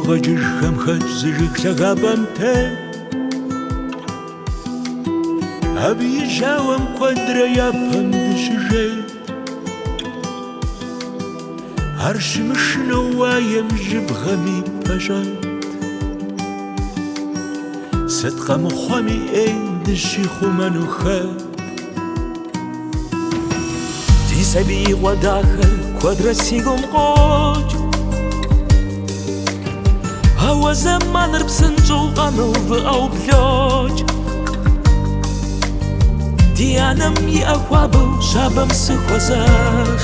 гугъэкӏыжхэм хэт зы жыг лъагапӏэм те абы и жьауэм куэдрэ япэм дыщыжей ар щымышынэу уаем жьыбгъэми пэщӏэт сыт къэмыхъуэми ӏейм дыщихъумэну хэт ди сабиигъуэ дахэр куэдрэ си гум къокӏ ауэ зэманыр псынщӏэу къэмыувыӏэу блокӏ ди анэм иӏэ хуабэу щабэм сыхуэзэж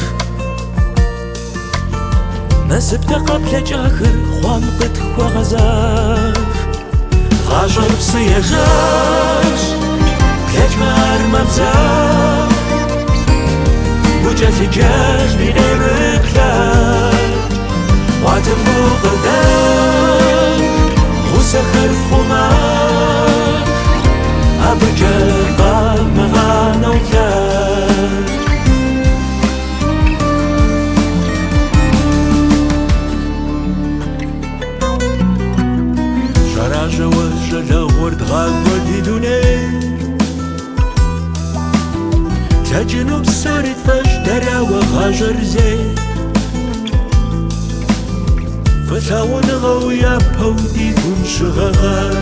насыпкӏэ къэплъэкӏахэр хъуам къытхуэгъэзэж гъащӏэр псы ежэщ плъэкӏмэ ар мэбзэр укӏэлъыджэжми къемыплъэкӏ гъуатэм гукъыдэж гъусэхэр фхъумэж абыкӏэ къэмыгъанэу плъэкӏ щӏэражэуэ щӏалэгъуэр дгъакӏуэ ди дунейр плъэкӏыну псори тфӏэщ дэрауэ гъащӏэр зейр фылъагъуныгъэу япэу ди гум щыгъэгъэр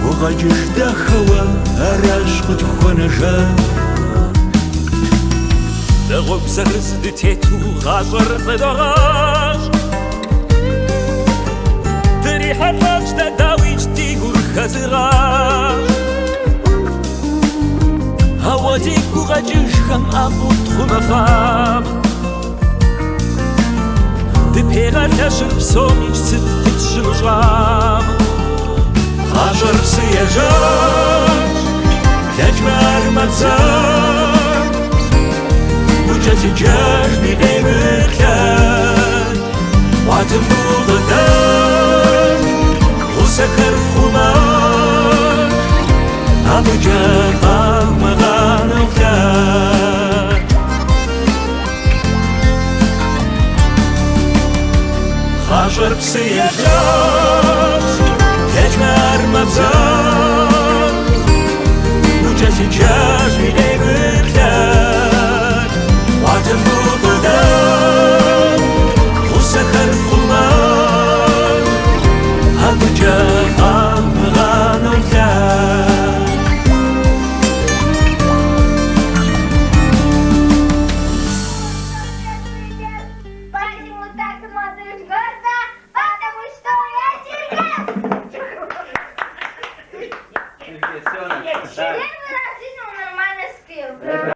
гугъэкӏыж дахэуэ аращ къытхуэнэжэр дэгъуэбзэр здытету гъащӏэр къыдогъащ дырихьэлӏэщ дэдауичӏ ди гур хэзыгъащ ауэ ди гугъэкӏыжхэм ӏэфӏу тхъумэфамэ дыпегъэлъэщыр псомищ сыт дытщымыщӏамэ гъащӏэр псы ежэщ плъэкӏмэ ар мэбзэр укӏэлъыджэжми къемыплъэкӏ гъуатэм гукъыдэж гъусэхэр фхъумэж абыкӏэ къэмыгъанэу плъэкӏ гъащӏэр псы ежэщ плъэкӏмэ ар мэбзэр укӏэлъыджэжми къемыплъэкӏ гъуатэм гукъыдэж гъусэхэр фхъумэж абыкӏэ къэмыгъанэу плъэкӏ Почему так смотришь в глаза? Потому что я тебе... Первый раз в жизни он нормально спел.